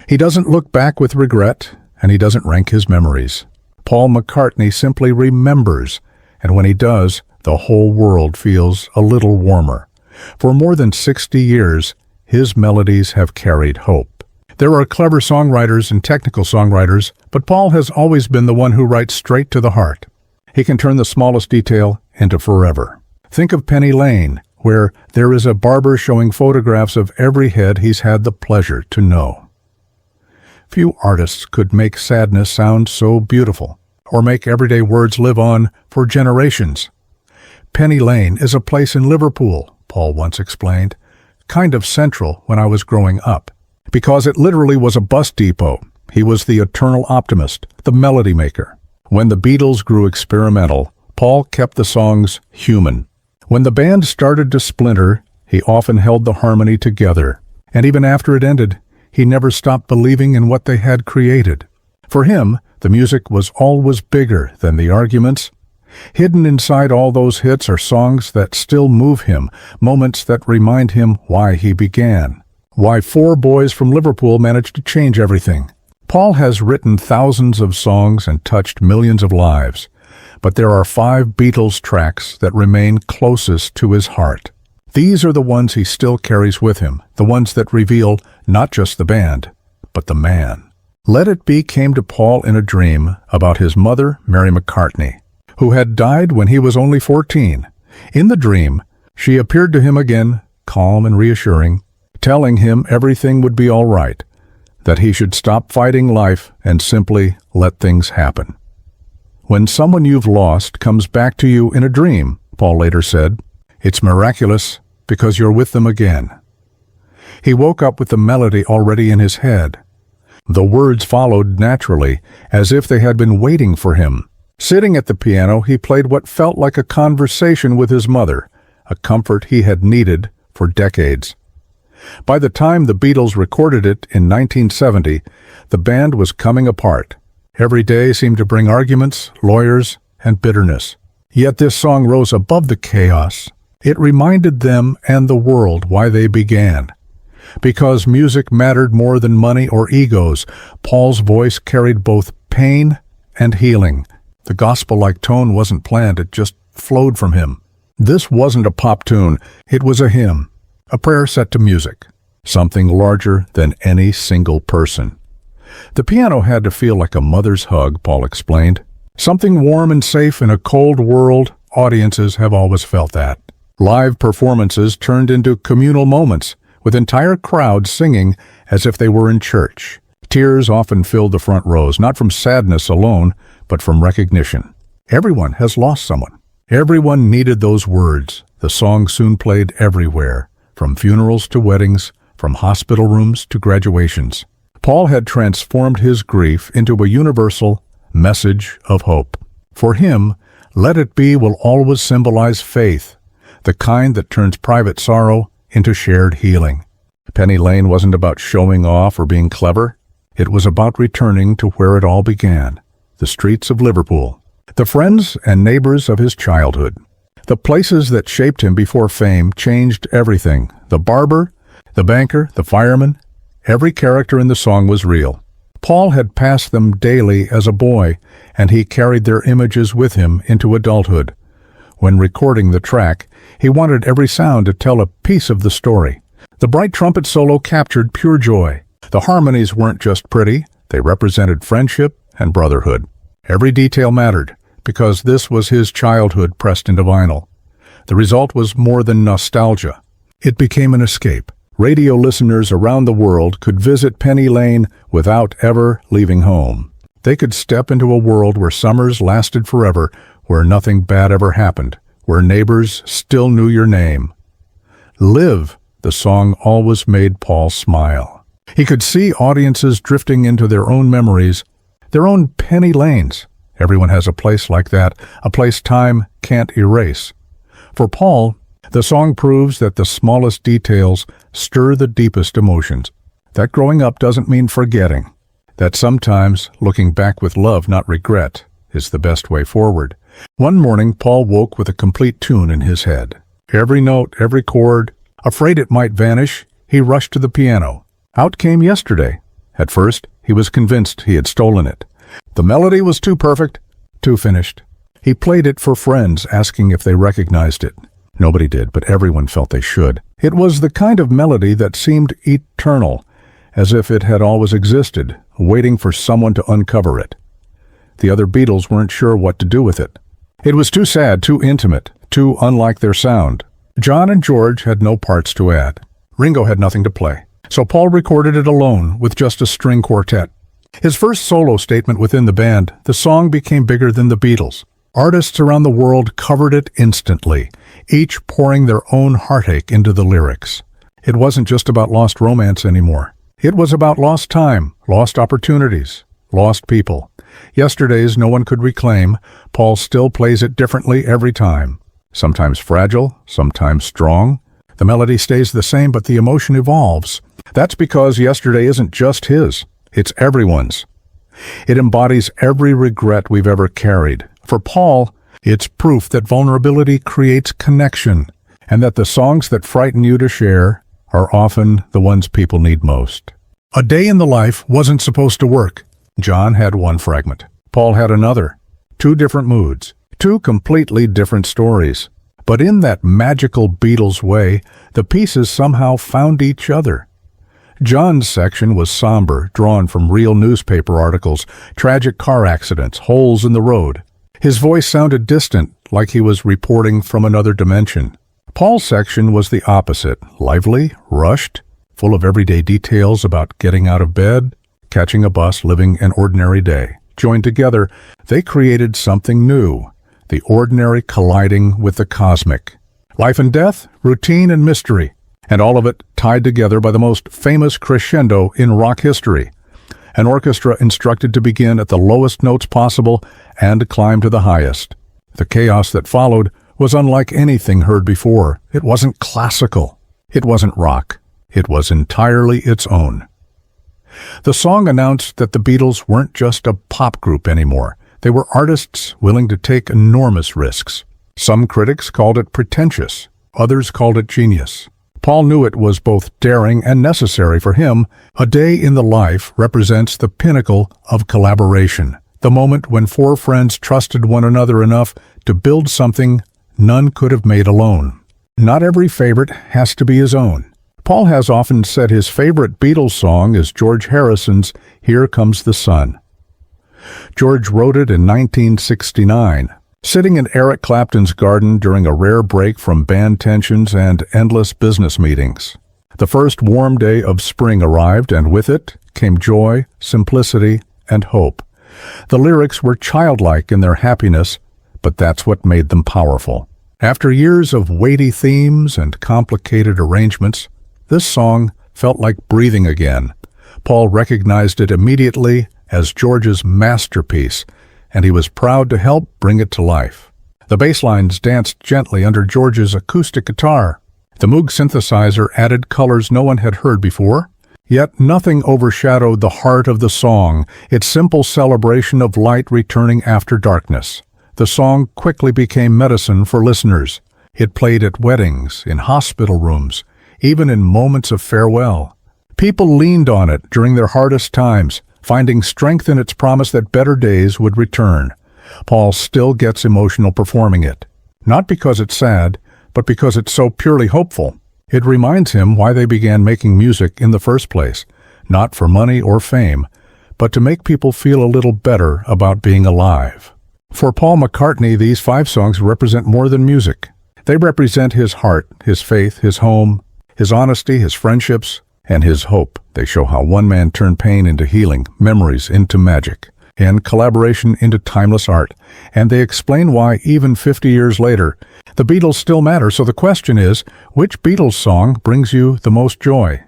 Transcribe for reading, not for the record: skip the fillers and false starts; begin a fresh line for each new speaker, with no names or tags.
He doesn't look back with regret, and he doesn't rank his memories. Paul McCartney simply remembers, and when he does, the whole world feels a little warmer. For more than 60 years, his melodies have carried hope. There are clever songwriters and technical songwriters, but Paul has always been the one who writes straight to the heart. He can turn the smallest detail into forever. Think of Penny Lane, where there is a barber showing photographs of every head he's had the pleasure to know. Few artists could make sadness sound so beautiful, or make everyday words live on for generations. Penny Lane is a place in Liverpool, Paul once explained, kind of central when I was growing up, because it literally was a bus depot. He was the eternal optimist, the melody maker. When the Beatles grew experimental, Paul kept the songs human. When the band started to splinter, he often held the harmony together, and even after it ended, he never stopped believing in what they had created. For him, the music was always bigger than the arguments. Hidden inside all those hits are songs that still move him, moments that remind him why he began, why four boys from Liverpool managed to change everything. Paul has written thousands of songs and touched millions of lives, but there are 5 Beatles tracks that remain closest to his heart. These are the ones he still carries with him, the ones that reveal not just the band, but the man. Let It Be came to Paul in a dream about his mother, Mary McCartney, who had died when he was only 14. In the dream, she appeared to him again, calm and reassuring, telling him everything would be all right, that he should stop fighting life and simply let things happen. When someone you've lost comes back to you in a dream, Paul later said, it's miraculous because you're with them again. He woke up with the melody already in his head. The words followed naturally, as if they had been waiting for him. Sitting at the piano, he played what felt like a conversation with his mother, a comfort he had needed for decades. By the time the Beatles recorded it in 1970, the band was coming apart. Every day seemed to bring arguments, lawyers, and bitterness. Yet this song rose above the chaos. It reminded them and the world why they began. Because music mattered more than money or egos, Paul's voice carried both pain and healing. The gospel-like tone wasn't planned, it just flowed from him. This wasn't a pop tune, it was a hymn, a prayer set to music, something larger than any single person. The piano had to feel like a mother's hug, Paul explained. Something warm and safe in a cold world, audiences have always felt that. Live performances turned into communal moments, with entire crowds singing as if they were in church. Tears often filled the front rows, not from sadness alone, but from recognition. Everyone has lost someone. Everyone needed those words. The song soon played everywhere, from funerals to weddings, from hospital rooms to graduations. Paul had transformed his grief into a universal message of hope. For him, Let It Be will always symbolize faith, the kind that turns private sorrow into shared healing. Penny Lane wasn't about showing off or being clever. It was about returning to where it all began, the streets of Liverpool, the friends and neighbors of his childhood. The places that shaped him before fame changed everything. The barber, the banker, the fireman, every character in the song was real. Paul had passed them daily as a boy, and he carried their images with him into adulthood. When recording the track, he wanted every sound to tell a piece of the story. The bright trumpet solo captured pure joy. The harmonies weren't just pretty, they represented friendship and brotherhood. Every detail mattered, because this was his childhood pressed into vinyl. The result was more than nostalgia. It became an escape. Radio listeners around the world could visit Penny Lane without ever leaving home. They could step into a world where summers lasted forever, where nothing bad ever happened, where neighbors still knew your name. Live, the song always made Paul smile. He could see audiences drifting into their own memories, their own Penny Lanes. Everyone has a place like that, a place time can't erase. For Paul, the song proves that the smallest details stir the deepest emotions. That growing up doesn't mean forgetting. That sometimes looking back with love, not regret, is the best way forward. One morning, Paul woke with a complete tune in his head. Every note, every chord. Afraid it might vanish, he rushed to the piano. Out came Yesterday, At first, he was convinced he had stolen it. The melody was too perfect, too finished. He played it for friends, asking if they recognized it. Nobody did, but everyone felt they should. It was the kind of melody that seemed eternal, as if it had always existed, waiting for someone to uncover it. The other Beatles weren't sure what to do with it. It was too sad, too intimate, too unlike their sound. John and George had no parts to add. Ringo had nothing to play. So Paul recorded it alone with just a string quartet. His first solo statement within the band, the song became bigger than the Beatles. Artists around the world covered it instantly, each pouring their own heartache into the lyrics. It wasn't just about lost romance anymore. It was about lost time, lost opportunities, lost people. Yesterdays no one could reclaim. Paul still plays it differently every time. Sometimes fragile, sometimes strong. The melody stays the same, but the emotion evolves. That's because yesterday isn't just his. It's everyone's. It embodies every regret we've ever carried. For Paul, it's proof that vulnerability creates connection, and that the songs that frighten you to share are often the ones people need most. A Day in the Life wasn't supposed to work. John had one fragment. Paul had another. Two different moods. Two completely different stories. But in that magical Beatles way, the pieces somehow found each other. John's section was somber, drawn from real newspaper articles, tragic car accidents, holes in the road. His voice sounded distant, like he was reporting from another dimension. Paul's section was the opposite, lively, rushed, full of everyday details about getting out of bed, catching a bus, living an ordinary day. Joined together, they created something new, the ordinary colliding with the cosmic. Life and death, routine and mystery, and all of it tied together by the most famous crescendo in rock history. An orchestra instructed to begin at the lowest notes possible and climb to the highest. The chaos that followed was unlike anything heard before. It wasn't classical. It wasn't rock. It was entirely its own. The song announced that the Beatles weren't just a pop group anymore. They were artists willing to take enormous risks. Some critics called it pretentious. Others called it genius. Paul knew it was both daring and necessary for him. A Day in the Life represents the pinnacle of collaboration, the moment when four friends trusted one another enough to build something none could have made alone. Not every favorite has to be his own. Paul has often said his favorite Beatles song is George Harrison's Here Comes the Sun. George wrote it in 1969. Sitting in Eric Clapton's garden during a rare break from band tensions and endless business meetings. The first warm day of spring arrived, and with it came joy, simplicity, and hope. The lyrics were childlike in their happiness, but that's what made them powerful. After years of weighty themes and complicated arrangements, this song felt like breathing again. Paul recognized it immediately as George's masterpiece, and he was proud to help bring it to life. The bass lines danced gently under George's acoustic guitar. The Moog synthesizer added colors no one had heard before. Yet nothing overshadowed the heart of the song, its simple celebration of light returning after darkness. The song quickly became medicine for listeners. It played at weddings, in hospital rooms, even in moments of farewell. People leaned on it during their hardest times, finding strength in its promise that better days would return. Paul still gets emotional performing it, not because it's sad, but because it's so purely hopeful. It reminds him why they began making music in the first place, not for money or fame, but to make people feel a little better about being alive. For Paul McCartney, these 5 songs represent more than music. They represent his heart, his faith, his home, his honesty, his friendships, and his hope. They show how one man turned pain into healing, memories into magic, and collaboration into timeless art. And they explain why, even 50 years later, the Beatles still matter. So the question is, which Beatles song brings you the most joy?